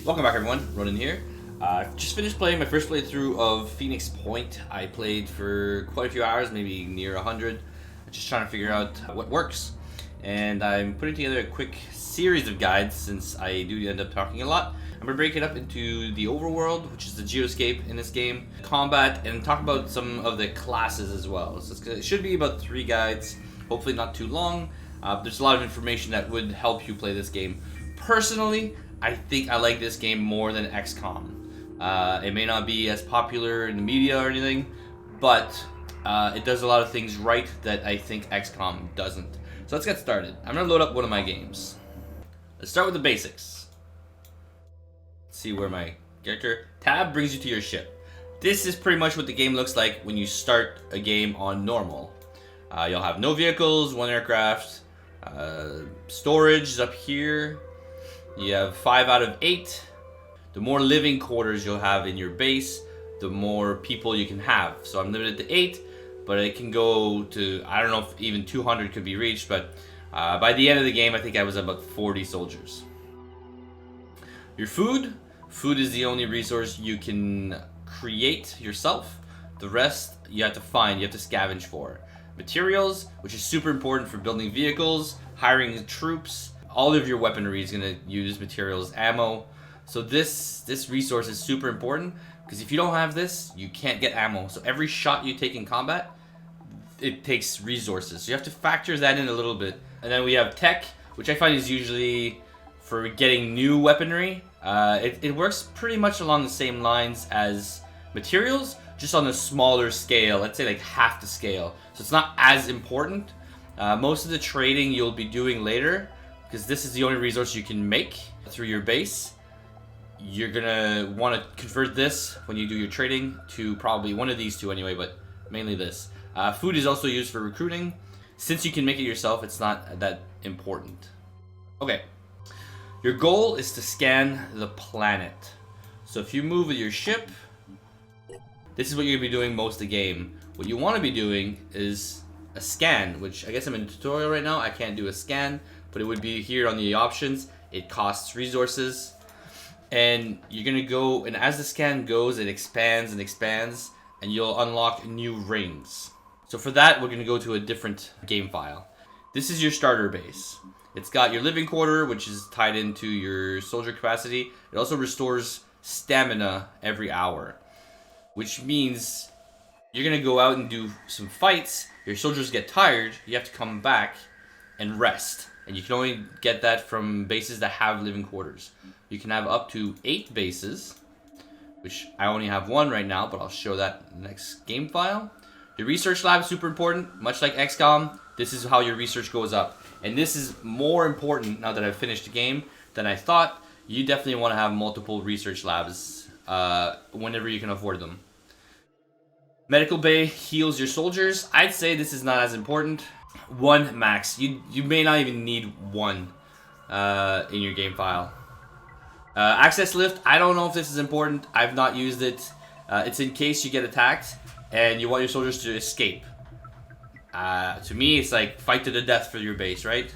Welcome back, everyone. Ronan here. Just finished playing my first playthrough of Pheonix Point. I played for quite a few hours, maybe near 100, just trying to figure out what works. And I'm putting together a quick series of guides since I do end up talking a lot. I'm going to break it up into the overworld, which is the Geoscape in this game, combat, and talk about some of the classes as well. So it should be about 3 guides, hopefully not too long. There's a lot of information that would help you play this game. Personally, I think I like this game more than XCOM. It may not be as popular in the media or anything, but it does a lot of things right that I think XCOM doesn't. So let's get started. I'm going to load up one of my games. Let's start with the basics. Let's see where my character... Tab brings you to your ship. This is pretty much what the game looks like when you start a game on normal. You'll have no vehicles, 1 aircraft, storage is up here. You have 5 out of 8. The more living quarters you'll have in your base, the more people you can have. So I'm limited to 8, but it can go to, I don't know if even 200 could be reached, but by the end of the game, I think I was about 40 soldiers. Your food. Food is the only resource you can create yourself. The rest you have to find, you have to scavenge for. Materials, which is super important for building vehicles, hiring troops. All of your weaponry is going to use materials, ammo. So this resource is super important because if you don't have this, you can't get ammo. So every shot you take in combat, it takes resources. So you have to factor that in a little bit. And then we have tech, which I find is usually for getting new weaponry. It works pretty much along the same lines as materials, just on a smaller scale. Let's say like half the scale. So it's not as important. Most of the trading you'll be doing later, because this is the only resource you can make through your base. You're gonna want to convert this when you do your trading to probably one of these two anyway, but mainly this. Food is also used for recruiting. Since you can make it yourself, it's not that important. Okay, your goal is to scan the planet. So if you move with your ship, this is what you're gonna be doing most of the game. What you want to be doing is a scan, which I guess I'm in a tutorial right now. I can't do a scan, but it would be here on the options. It costs resources, and you're gonna go, and as the scan goes, it expands and expands, and you'll unlock new rings. So for that, we're gonna go to a different game file. This is your starter base. It's got your living quarter, which is tied into your soldier capacity. It also restores stamina every hour, which means you're gonna go out and do some fights. Your soldiers get tired, you have to come back and rest. And you can only get that from bases that have living quarters. You can have up to 8 bases, which I only have 1 right now, but I'll show that in the next game file. Your research lab is super important. Much like XCOM, this is how your research goes up. And this is more important now that I've finished the game than I thought. You definitely want to have multiple research labs whenever you can afford them. Medical bay heals your soldiers. I'd say this is not as important. 1 max. You may not even need 1 in your game file. Access lift. I don't know if this is important. I've not used it. It's in case you get attacked and you want your soldiers to escape. To me, it's like fight to the death for your base, right?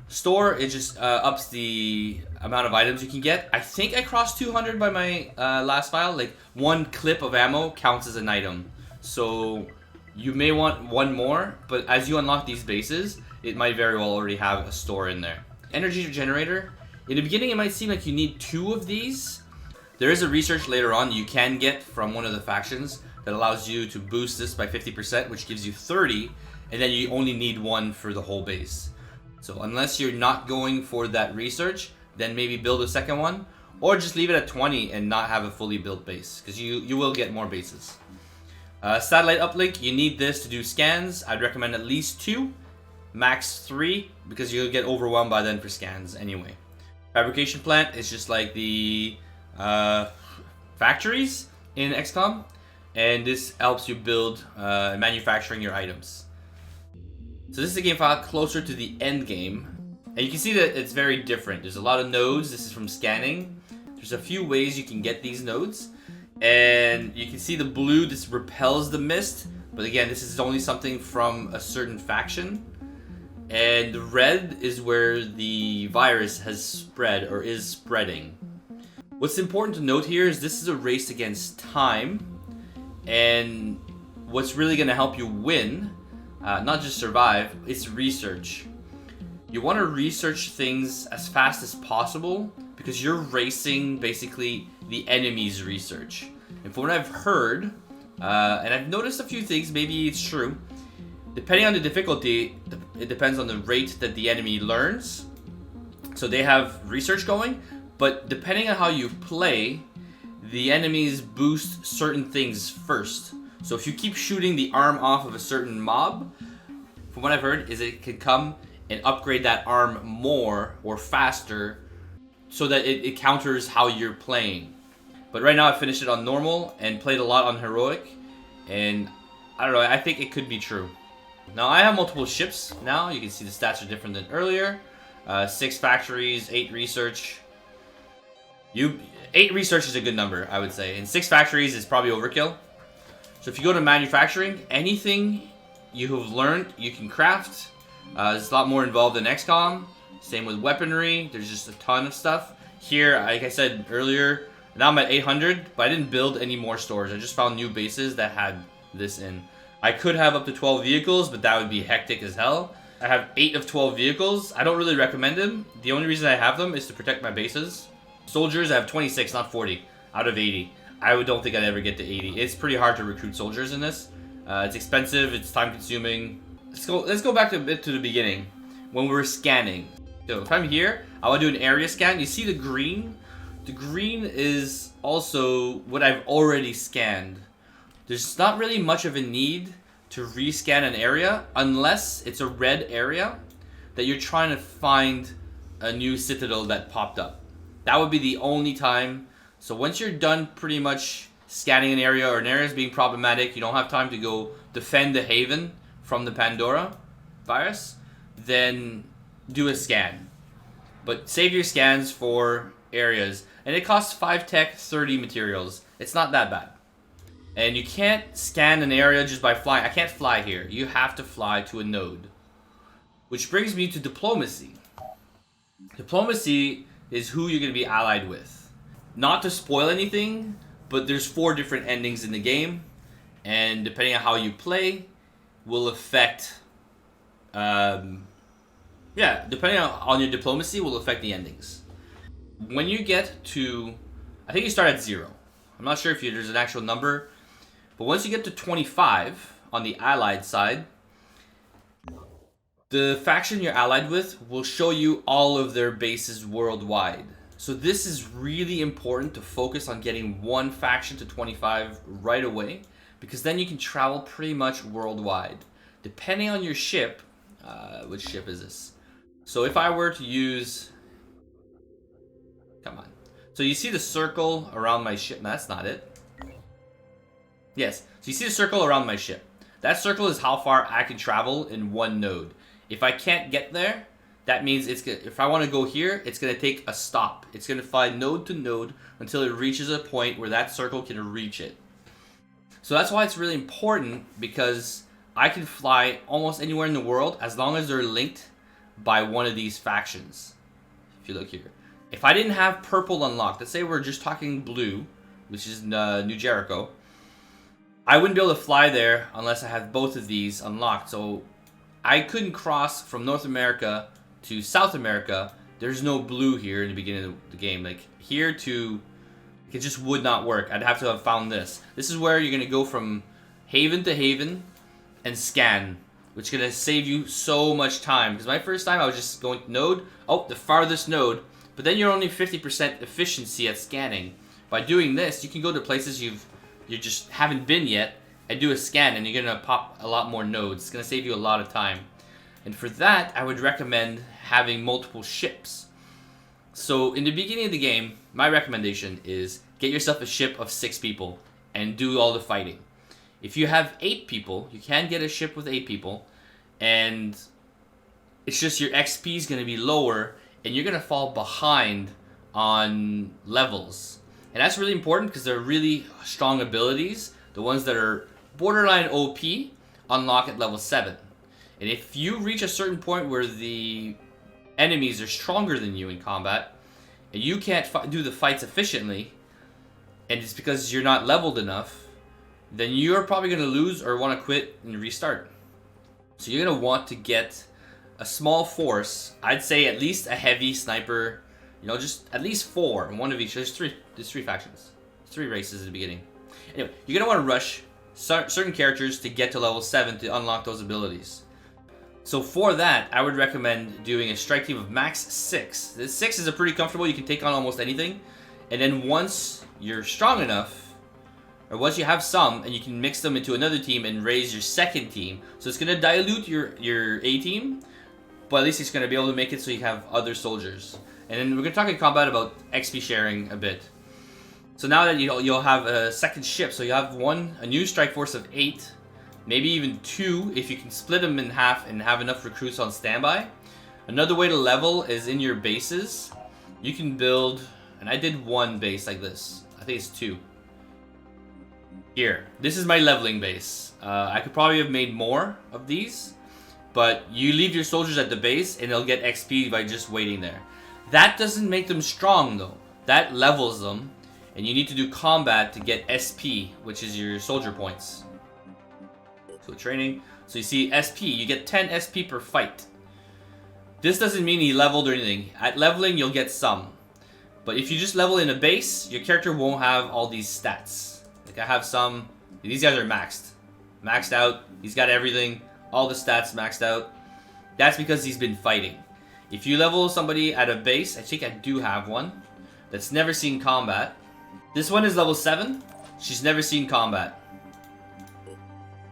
Store, it just ups the amount of items you can get. I think I crossed 200 by my last file. Like 1 clip of ammo counts as an item. So you may want 1 more, but as you unlock these bases, it might very well already have a store in there. Energy generator. In the beginning, it might seem like you need 2 of these. There is a research later on you can get from one of the factions that allows you to boost this by 50%, which gives you 30, and then you only need 1 for the whole base. So unless you're not going for that research, then maybe build a second one, or just leave it at 20 and not have a fully built base, because you will get more bases. Satellite uplink, you need this to do scans. I'd recommend at least 2, max 3, because you'll get overwhelmed by then for scans anyway. Fabrication plant is just like the factories in XCOM, and this helps you build manufacturing your items. So this is a game file closer to the end game, and you can see that it's very different. There's a lot of nodes. This is from scanning. There's a few ways you can get these nodes. And you can see the blue, this repels the mist, but again, this is only something from a certain faction. And the red is where the virus has spread or is spreading. What's important to note here is this is a race against time, and what's really going to help you win, not just survive, it's research. You want to research things as fast as possible because you're racing basically the enemy's research. And from what I've heard, and I've noticed a few things, maybe it's true, depending on the difficulty, it depends on the rate that the enemy learns. So they have research going, but depending on how you play, the enemies boost certain things first. So if you keep shooting the arm off of a certain mob, from what I've heard, is it can come and upgrade that arm more or faster so that it counters how you're playing. But right now I finished it on normal and played a lot on heroic, and I don't know, I think it could be true. Now I have multiple ships now. You can see the stats are different than earlier. 6 factories, 8 research. 8 research is a good number, I would say, and 6 factories is probably overkill. So if you go to manufacturing, anything you have learned you can craft. It's a lot more involved than XCOM. Same with weaponry. There's just a ton of stuff. Here, like I said earlier, now I'm at 800, but I didn't build any more stores. I just found new bases that had this in. I could have up to 12 vehicles, but that would be hectic as hell. I have 8 of 12 vehicles. I don't really recommend them. The only reason I have them is to protect my bases. Soldiers, I have 26, not 40, out of 80. I don't think I'd ever get to 80. It's pretty hard to recruit soldiers in this. It's expensive, it's time consuming. Let's go back a bit to the beginning, when we were scanning. So if I'm here, I want to do an area scan. You see the green? The green is also what I've already scanned. There's not really much of a need to rescan an area unless it's a red area that you're trying to find a new citadel that popped up. That would be the only time. So once you're done pretty much scanning an area, or an area is being problematic, you don't have time to go defend the haven from the Pandora virus, then do a scan. But save your scans for areas. And it costs 5 tech, 30 materials. It's not that bad. And you can't scan an area just by flying. I can't fly here. You have to fly to a node. Which brings me to diplomacy. Diplomacy is who you're going to be allied with. Not to spoil anything, but there's 4 different endings in the game. And depending on how you play, will affect... depending on your diplomacy, will affect the endings. When you get to... I think you start at 0. I'm not sure if there's an actual number. But once you get to 25 on the allied side, the faction you're allied with will show you all of their bases worldwide. So this is really important to focus on getting one faction to 25 right away, because then you can travel pretty much worldwide. Depending on your ship, which ship is this? So if I were to use... Come on. So you see the circle around my ship. No, that's not it. Yes, so you see the circle around my ship. That circle is how far I can travel in one node. If I can't get there, that means if I want to go here, it's going to take a stop. It's going to fly node to node until it reaches a point where that circle can reach it. So that's why it's really important, because I can fly almost anywhere in the world as long as they're linked by one of these factions. If you look here. If I didn't have purple unlocked, let's say we're just talking blue, which is New Jericho, I wouldn't be able to fly there unless I had both of these unlocked. So I couldn't cross from North America to South America. There's no blue here in the beginning of the game. Like here to... It just would not work. I'd have to have found this. This is where you're going to go from haven to haven and scan, which is going to save you so much time. Because my first time I was just going node, oh, the farthest node. But then you're only 50% efficiency at scanning. By doing this, you can go to places you just haven't been yet and do a scan, and you're going to pop a lot more nodes. It's going to save you a lot of time. And for that, I would recommend having multiple ships. So in the beginning of the game, my recommendation is get yourself a ship of 6 people and do all the fighting. If you have 8 people, you can get a ship with 8 people, and it's just your XP is going to be lower, and you're going to fall behind on levels. And that's really important because they're really strong abilities. The ones that are borderline OP unlock at level 7. And if you reach a certain point where the enemies are stronger than you in combat, and you can't do the fights efficiently, and it's because you're not leveled enough, then you're probably going to lose or want to quit and restart. So you're going to want to get a small force. I'd say at least a heavy sniper, you know, just at least 4, one of each. There's three factions, 3 races at the beginning. Anyway, you're going to want to rush certain characters to get to level 7 to unlock those abilities. So for that, I would recommend doing a strike team of max 6. This 6 is a pretty comfortable, you can take on almost anything. And then once you're strong enough, or once you have some, and you can mix them into another team and raise your second team. So it's going to dilute your A team, but at least it's going to be able to make it so you have other soldiers. And then we're going to talk in combat about XP sharing a bit. So now that you'll have a second ship, so you have a new strike force of 8, maybe even 2 if you can split them in half and have enough recruits on standby. Another way to level is in your bases. You can build, and I did 1 base like this. I think it's 2. Here, this is my leveling base. I could probably have made more of these, but you leave your soldiers at the base and they'll get XP by just waiting there. That doesn't make them strong though. That levels them, and you need to do combat to get SP, which is your soldier points. So training, so you see SP, you get 10 SP per fight. This doesn't mean he leveled or anything. At leveling, you'll get some. But if you just level in a base, your character won't have all these stats. Like I have some, these guys are maxed. Maxed out, he's got everything, all the stats maxed out. That's because he's been fighting. If you level somebody at a base, I think I do have one, that's never seen combat. This one is level 7, she's never seen combat.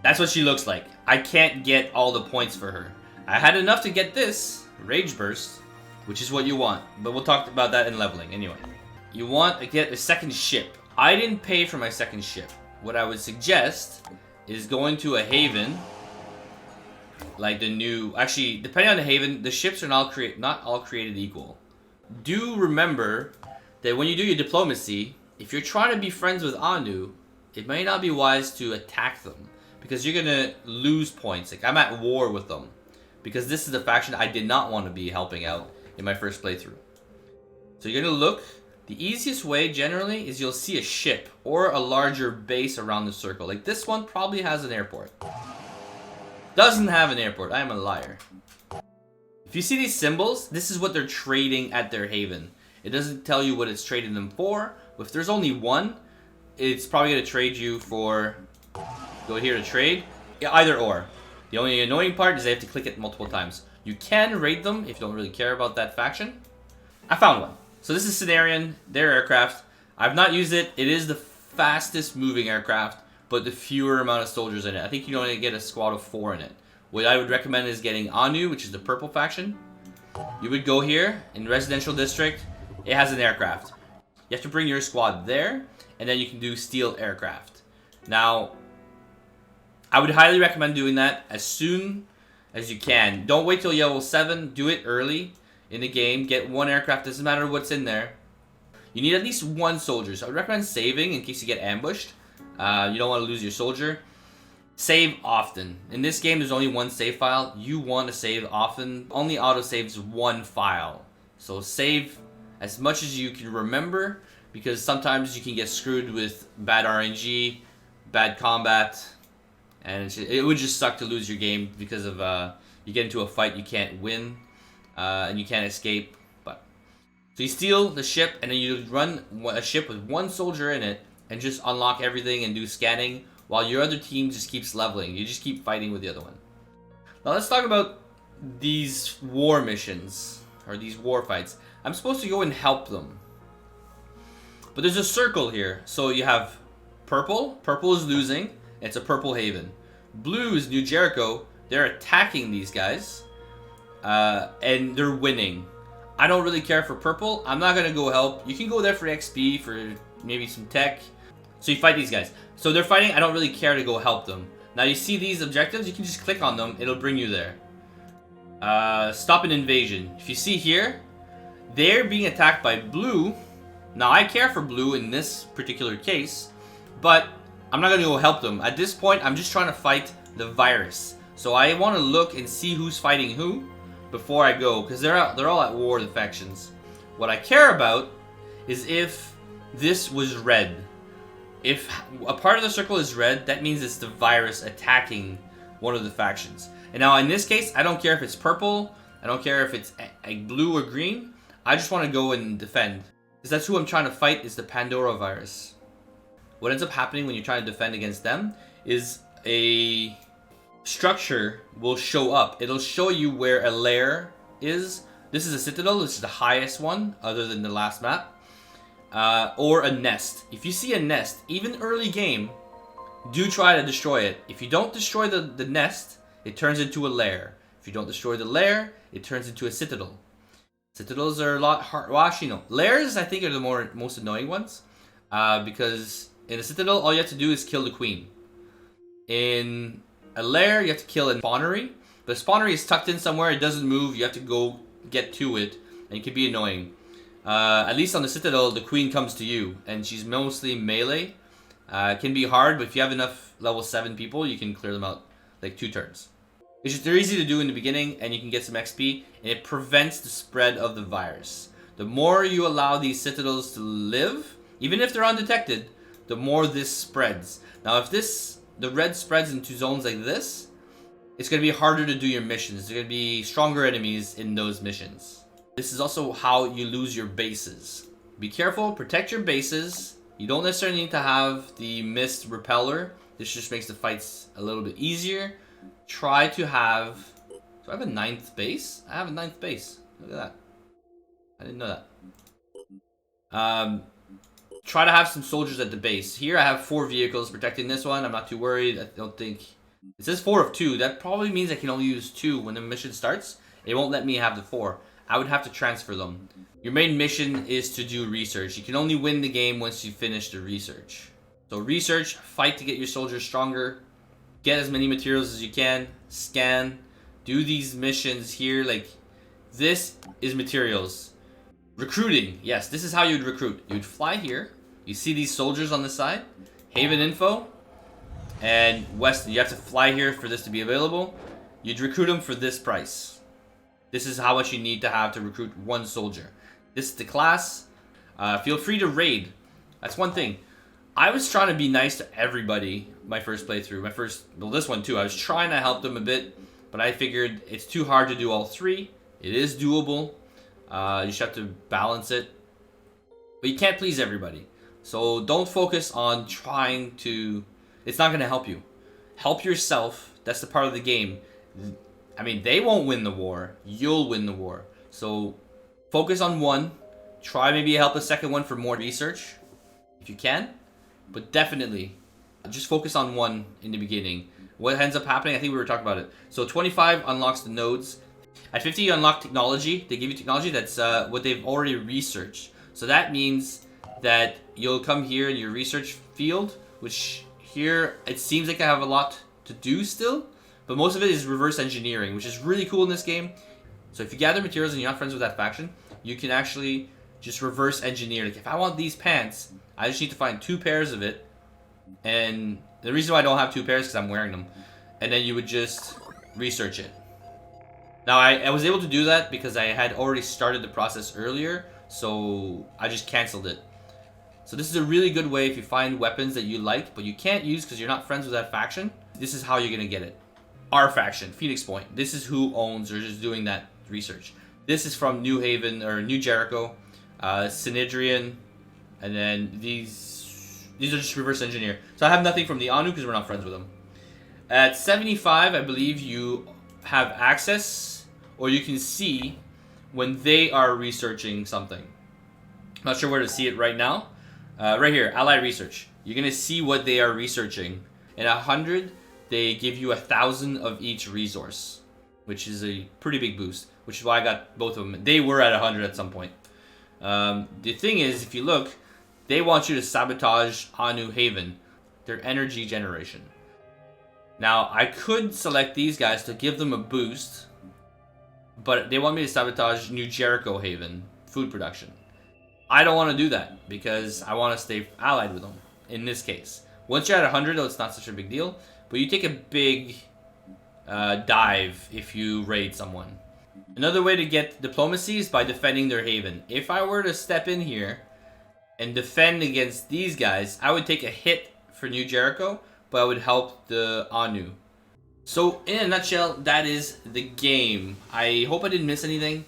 That's what she looks like. I can't get all the points for her. I had enough to get this, Rage Burst, which is what you want. But we'll talk about that in leveling anyway. You want to get a second ship. I didn't pay for my second ship. What I would suggest is going to a haven. Like the new... Actually, depending on the haven, the ships are not all created equal. Do remember that when you do your diplomacy, if you're trying to be friends with Anu, it may not be wise to attack them, because you're gonna lose points. Like I'm at war with them, because this is the faction I did not want to be helping out in my first playthrough. So you're gonna look. The easiest way generally is you'll see a ship or a larger base around the circle. Like this one probably has an airport. Doesn't have an airport. I am a liar. If you see these symbols, this is what they're trading at their haven. It doesn't tell you what it's trading them for. If there's only one, it's probably gonna trade you for... Go here to trade. Yeah, either or. The only annoying part is they have to click it multiple times. You can raid them if you don't really care about that faction. I found one. So this is Cenarian, their aircraft. I've not used it. It is the fastest moving aircraft, but the fewer amount of soldiers in it. I think you only get a squad of 4 in it. What I would recommend is getting Anu, which is the purple faction. You would go here in Residential District. It has an aircraft. You have to bring your squad there, and then you can do steel aircraft. Now, I would highly recommend doing that as soon as you can. Don't wait till level 7. Do it early in the game. Get 1 aircraft. Doesn't matter what's in there. You need at least 1 soldier. So I would recommend saving in case you get ambushed. You don't want to lose your soldier. Save often. In this game, there's only 1 save file. You want to save often. Only auto-saves 1 file. So save as much as you can remember, because sometimes you can get screwed with bad RNG, bad combat, and it would just suck to lose your game because of you get into a fight you can't win, and you can't escape. But so you steal the ship, and then you run a ship with 1 soldier in it, and just unlock everything and do scanning, while your other team just keeps leveling. You just keep fighting with the other one. Now let's talk about these war missions, or these war fights. I'm supposed to go and help them. But there's a circle here. So you have purple. Purple is losing. It's a purple haven. Blue is New Jericho. They're attacking these guys. And they're winning. I don't really care for purple. I'm not going to go help. You can go there for XP, for maybe some tech. So you fight these guys. So they're fighting. I don't really care to go help them. Now you see these objectives. You can just click on them. It'll bring you there. Stop an invasion. If you see here, they're being attacked by blue. Now I care for blue in this particular case, but I'm not going to go help them. At this point, I'm just trying to fight the virus. So I want to look and see who's fighting who before I go, because they're all at war, the factions. What I care about is if this was red. If a part of the circle is red, that means it's the virus attacking one of the factions. And now in this case, I don't care if it's purple, I don't care if it's blue or green, I just want to go and defend. Because that's who I'm trying to fight, is the Pandora virus. What ends up happening when you're trying to defend against them is a structure will show up. It'll show you where a lair is. This is a citadel, this is the highest one, other than the last map. Or a nest. If you see a nest, even early game, do try to destroy it. If you don't destroy the nest, it turns into a lair. If you don't destroy the lair, it turns into a citadel. Citadels are a lot hard. Well, actually, no. Lairs, I think, are the most annoying ones. Because in a citadel, all you have to do is kill the queen. In a lair, you have to kill a spawnery. But a spawnery is tucked in somewhere, it doesn't move, you have to go get to it. And it can be annoying. At least on the citadel, the queen comes to you. And she's mostly melee. It can be hard, but if you have enough level 7 people, you can clear them out like 2 turns. They're easy to do in the beginning, and you can get some XP, and it prevents the spread of the virus. The more you allow these citadels to live, even if they're undetected, the more this spreads. Now, if the red spreads into zones like this, it's going to be harder to do your missions. There's going to be stronger enemies in those missions. This is also how you lose your bases. Be careful, protect your bases. You don't necessarily need to have the mist repeller. This just makes the fights a little bit easier. Try to have... Do I have a 9th base? I have a 9th base. Look at that. I didn't know that. Try to have some soldiers at the base. Here I have 4 vehicles protecting this one. I'm not too worried. I don't think... It says 4 of 2. That probably means I can only use 2 when the mission starts. It won't let me have the 4. I would have to transfer them. Your main mission is to do research. You can only win the game once you finish the research. So research, fight to get your soldiers stronger. Get as many materials as you can, scan, do these missions here. Like, this is materials. Recruiting, yes, this is how you'd recruit. You'd fly here, you see these soldiers on the side, Haven info, and West, you have to fly here for this to be available. You'd recruit them for this price. This is how much you need to have to recruit 1 soldier. This is the class. Feel free to raid. That's one thing. I was trying to be nice to everybody my first playthrough. Well, this one too. I was trying to help them a bit, but I figured it's too hard to do all 3. It is doable. You just have to balance it. But you can't please everybody. So don't focus on trying to... It's not going to help you. Help yourself. That's the part of the game. I mean, they won't win the war. You'll win the war. So focus on 1. Try maybe help a second one for more research, if you can. But definitely, just focus on 1 in the beginning. What ends up happening, I think we were talking about it. So 25 unlocks the nodes. At 50, you unlock technology. They give you technology that's what they've already researched. So that means that you'll come here in your research field, which here, it seems like I have a lot to do still. But most of it is reverse engineering, which is really cool in this game. So if you gather materials and you're not friends with that faction, you can actually just reverse engineer. Like, if I want these pants, I just need to find 2 pairs of it. And the reason why I don't have 2 pairs is because I'm wearing them. And then you would just research it. Now, I was able to do that because I had already started the process earlier. So I just canceled it. So this is a really good way if you find weapons that you like, but you can't use because you're not friends with that faction. This is how you're going to get it. Our faction, Pheonix Point. This is who owns or is doing that research. This is from New Haven, or New Jericho. Synedrian. And then these are just reverse engineer. So I have nothing from the Anu because we're not friends with them. At 75, I believe you have access, or you can see when they are researching something. I'm not sure where to see it right now. Right here, Ally Research. You're going to see what they are researching. And 100, they give you 1,000 of each resource, which is a pretty big boost, which is why I got both of them. They were at 100 at some point. The thing is, if you look, they want you to sabotage Anu Haven, their energy generation. Now, I could select these guys to give them a boost, but they want me to sabotage New Jericho Haven, food production. I don't want to do that, because I want to stay allied with them, in this case. Once you're at 100, though, it's not such a big deal, but you take a big dive if you raid someone. Another way to get diplomacy is by defending their haven. If I were to step in here and defend against these guys, I would take a hit for New Jericho, but I would help the Anu. So in a nutshell, that is the game. I hope I didn't miss anything.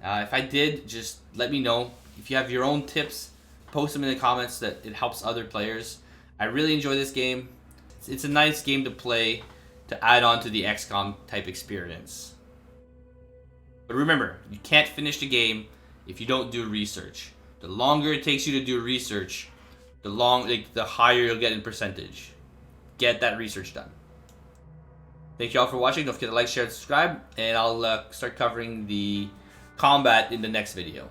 If I did, just let me know. If you have your own tips, post them in the comments that it helps other players. I really enjoy this game. It's a nice game to play to add on to the XCOM type experience. But remember, you can't finish the game if you don't do research. The longer it takes you to do research, the higher you'll get in percentage. Get that research done. Thank you all for watching. Don't forget to like, share, and subscribe. And I'll start covering the combat in the next video.